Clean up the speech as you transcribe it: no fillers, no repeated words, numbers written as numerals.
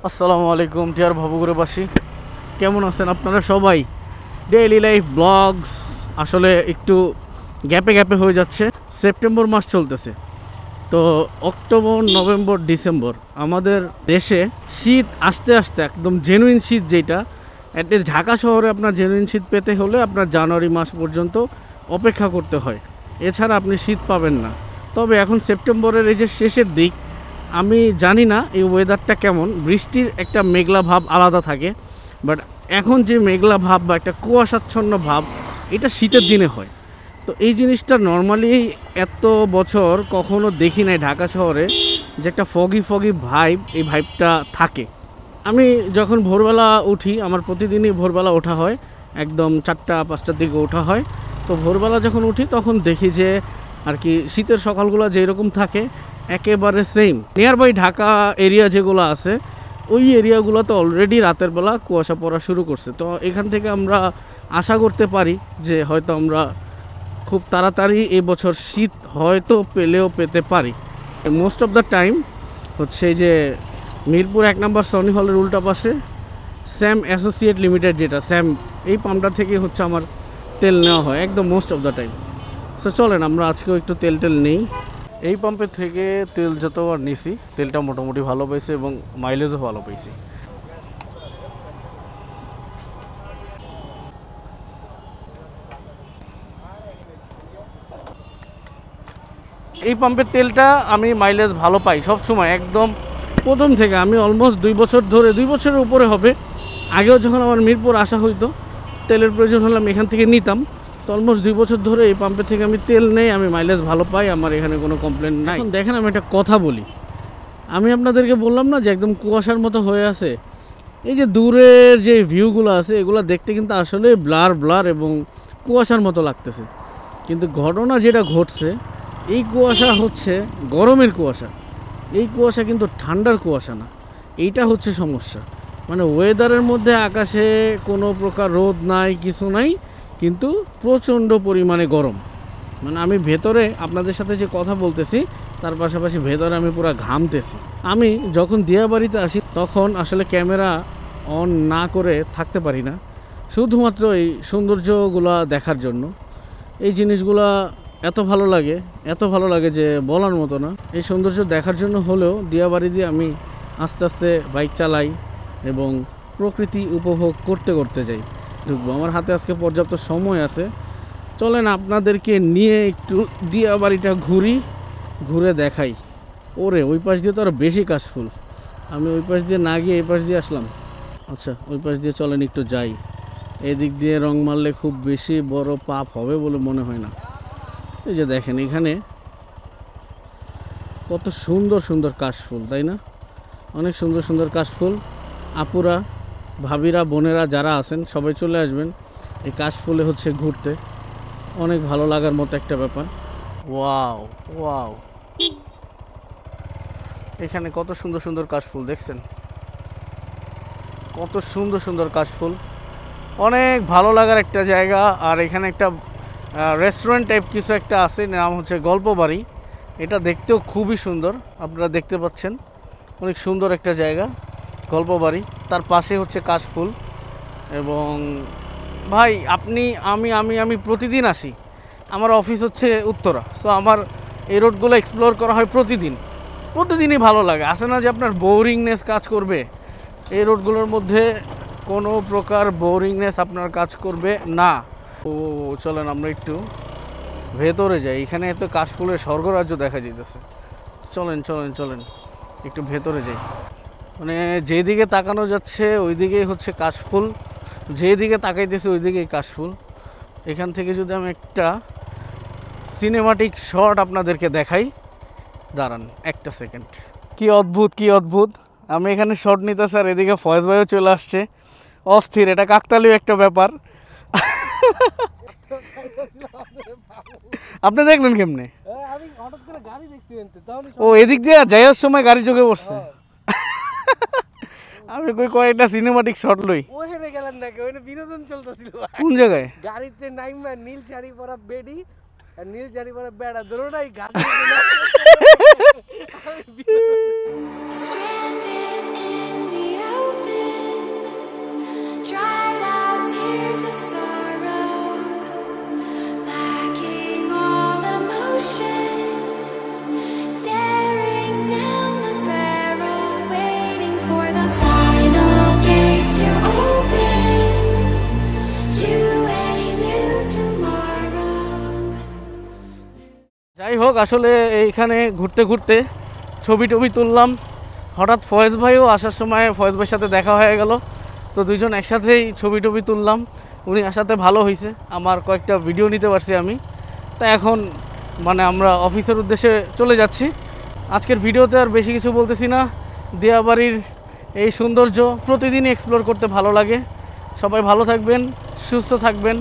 আসসালামু আলাইকুম টিয়ার ভাবুগুড়াবাসী, কেমন আছেন আপনারা সবাই? ডেইলি লাইফ ব্লগস আসলে একটু গ্যাপে গ্যাপে হয়ে যাচ্ছে। সেপ্টেম্বর মাস চলতেছে, তো অক্টোবর, নভেম্বর, ডিসেম্বর আমাদের দেশে শীত আস্তে আস্তে একদম জেনুইন শীত, যেটা অ্যাটলিস্ট ঢাকা শহরে আপনার জেনুইন শীত পেতে হলে আপনার জানুয়ারি মাস পর্যন্ত অপেক্ষা করতে হয়, এছাড়া আপনি শীত পাবেন না। তবে এখন সেপ্টেম্বরের এই যে শেষের দিক, আমি জানি না এই ওয়েদারটা কেমন, বৃষ্টির একটা মেঘলা ভাব আলাদা থাকে, বাট এখন যে মেঘলা ভাব বা একটা কুয়াশাচ্ছন্ন ভাব, এটা শীতের দিনে হয়। তো এই জিনিসটা নর্মালি এত বছর কখনো দেখি নাই ঢাকা শহরে, যে একটা ফগি ফগি ভাইব, এই ভাইবটা থাকে। আমি যখন ভোরবেলা উঠি, আমার প্রতিদিনই ভোরবেলা ওঠা হয়, একদম 4টা-5টার দিকে ওঠা হয়। তো ভোরবেলা যখন উঠি তখন দেখি যে আর কি শীতের সকালগুলো যেরকম থাকে একেবারে same. Near by Dhaka area যেগুলো আছে, ওই এরিয়াগুলোতে অলরেডি রাতের বেলা কুয়াশা পড়া শুরু করছে। তো এখান থেকে আমরা আশা করতে পারি যে হয়তো আমরা খুব তাড়াতাড়ি এবছর শীত হয়তো পেতে পারি। মোস্ট অফ দ্য টাইম হচ্ছে যে মিরপুর 1 নম্বর সনি হলের উল্টা পাশে স্যাম অ্যাসোসিয়েট লিমিটেড, যেটা স্যাম, এই পাম্পটা থেকে হচ্ছে আমার তেল নেওয়া হয় একদম most of the time. So চলেন আমরা আজকেও একটু তেল নেই। এই পাম্পের থেকে তেল যতবার নিছি, তেলটা মোটামুটি ভালো পাইছে এবং মাইলেজও ভালো পাইছি। এই পাম্পের তেলটা আমি মাইলেজ ভালো পাই সব সময়, একদম প্রথম থেকে। আমি অলমোস্ট 2 বছর ধরে, 2 বছরের উপরে হবে, আগেও যখন আমার মিরপুর আসা হইতো, তেলের প্রয়োজন হলে আমি এখান থেকে নিতাম। তো অলমোস্ট 2 বছর ধরে এই পাম্পের থেকে আমি তেল নেই, আমি মাইলেজ ভালো পাই, আমার এখানে কোনো কমপ্লেন নাই। দেখেন আমি একটা কথা বলি, আমি আপনাদেরকে বললাম না যে একদম কুয়াশার মতো হয়ে আছে, এই যে দূরের যে ভিউগুলো আছে এগুলো দেখতে কিন্তু আসলে ব্লার এবং কুয়াশার মতো লাগতেছে, কিন্তু ঘটনা যেটা ঘটছে, এই কুয়াশা হচ্ছে গরমের কুয়াশা, এই কুয়াশা কিন্তু ঠান্ডার কুয়াশা না। এইটা হচ্ছে সমস্যা। মানে ওয়েদারের মধ্যে আকাশে কোনো প্রকার রোদ নাই, কিছু নাই, কিন্তু প্রচণ্ড পরিমাণে গরম। মানে আমি ভেতরে আপনাদের সাথে যে কথা বলতেছি, তার পাশাপাশি ভেতরে আমি পুরো ঘামতেছি। আমি যখন দিয়াবাড়িতে আসি তখন আসলে ক্যামেরা অন না করে থাকতে পারি না, শুধুমাত্র এই সৌন্দর্যগুলো দেখার জন্য। এই জিনিসগুলো এত ভালো লাগে যে বলার মতো না। এই সৌন্দর্য দেখার জন্য হলেও দিয়াবাড়ি দিয়ে আমি আস্তে আস্তে বাইক চালাই এবং প্রকৃতি উপভোগ করতে করতে যাই। ঢুকবো, আমার হাতে আজকে পর্যাপ্ত সময় আছে। চলেন আপনাদেরকে নিয়ে একটু দিয়াবাড়িটা ঘুরে দেখাই। ওরে ওই পাশ দিয়ে তো আরও বেশি কাশফুল, আমি ওই পাশ দিয়ে না গিয়ে এই পাশ দিয়ে আসলাম। আচ্ছা, ওই পাশ দিয়ে চলেন একটু যাই। এদিক দিয়ে রং মারলে খুব বেশি বড় পাপ হবে বলে মনে হয় না। এই যে দেখেন এখানে কত সুন্দর সুন্দর কাশফুল, তাই না? অনেক সুন্দর সুন্দর কাশফুল। আপুরা, ভাবিরা, বোনেরা যারা আছেন সবাই চলে আসবেন এই কাশফুলে হচ্ছে ঘুরতে, অনেক ভালো লাগার মতো একটা ব্যাপার। ওয়াও ওয়াও, এখানে কত সুন্দর সুন্দর কাশফুল দেখছেন, কত সুন্দর সুন্দর কাশফুল, অনেক ভালো লাগার একটা জায়গা। আর এখানে একটা রেস্টুরেন্ট টাইপ কিছু একটা আছে, নাম হচ্ছে গল্প বাড়ি। এটা দেখতেও খুবই সুন্দর, আপনারা দেখতে পাচ্ছেন, অনেক সুন্দর একটা জায়গা গল্প বাড়ি। তার পাশে হচ্ছে কাশফুল। এবং ভাই আপনি আমি প্রতিদিন আসি, আমার অফিস হচ্ছে উত্তরা, সো আমার এই রোডগুলো এক্সপ্লোর করা হয় প্রতিদিনই ভালো লাগে। আসে না যে আপনার বোরিংনেস কাজ করবে, এই রোডগুলোর মধ্যে কোনো প্রকার বোরিংনেস আপনার কাজ করবে না। ও চলেন আমরা একটু ভেতরে যাই, এখানে এত কাশফুলের স্বর্গরাজ্য দেখা যেতেছে। চলেন একটু ভেতরে যাই। মানে যেদিকে তাকানো যাচ্ছে ওই দিকেই হচ্ছে কাশফুল, যেদিকে তাকাইতেছে ওই দিকেই কাশফুল। এখান থেকে যদি আমি একটা সিনেমাটিক শট আপনাদেরকে দেখাই, দাঁড়ান একটা সেকেন্ড। কি অদ্ভুত, আমি এখানে শট নিতেছি আর এদিকে ফয়েজ ভাইও চলে আসছে, অস্থির, এটা কাকতালীয় একটা ব্যাপার। আপনি দেখলেন কেমনে? ও এদিক দিয়ে যাইয়ার সময় গাড়ি চোখে পড়ছে। আমি কয়েকটা সিনেমাটিক শট লই। ওখানে গেলেন নাকি? ওখানে বিনোদন চলতেছিল। কোন জায়গায়? গাড়িতে নাইমা নীল শাড়ি পরা বেডি আর নীল শাড়ি পরা বেড়া দুটোটাই গাছ। Stranded in the হোক, আসলে এইখানে ঘুরতে ঘুরতে ছবি টবি তুললাম। হঠাৎ ফয়েজ ভাইও আসার সময় ফয়েজ ভাইয়ের সাথে দেখা হয়ে গেল, তো দুইজন একসাথেই ছবি টবি তুললাম। উনি আসাতে ভালো হয়েছে, আমার কয়েকটা ভিডিও নিতে পারছি আমি। তা এখন মানে আমরা অফিসের উদ্দেশ্যে চলে যাচ্ছি। আজকের ভিডিওতে আর বেশি কিছু বলতেছি না। দিয়াবাড়ির এই সৌন্দর্য প্রতিদিনই এক্সপ্লোর করতে ভালো লাগে। সবাই ভালো থাকবেন, সুস্থ থাকবেন।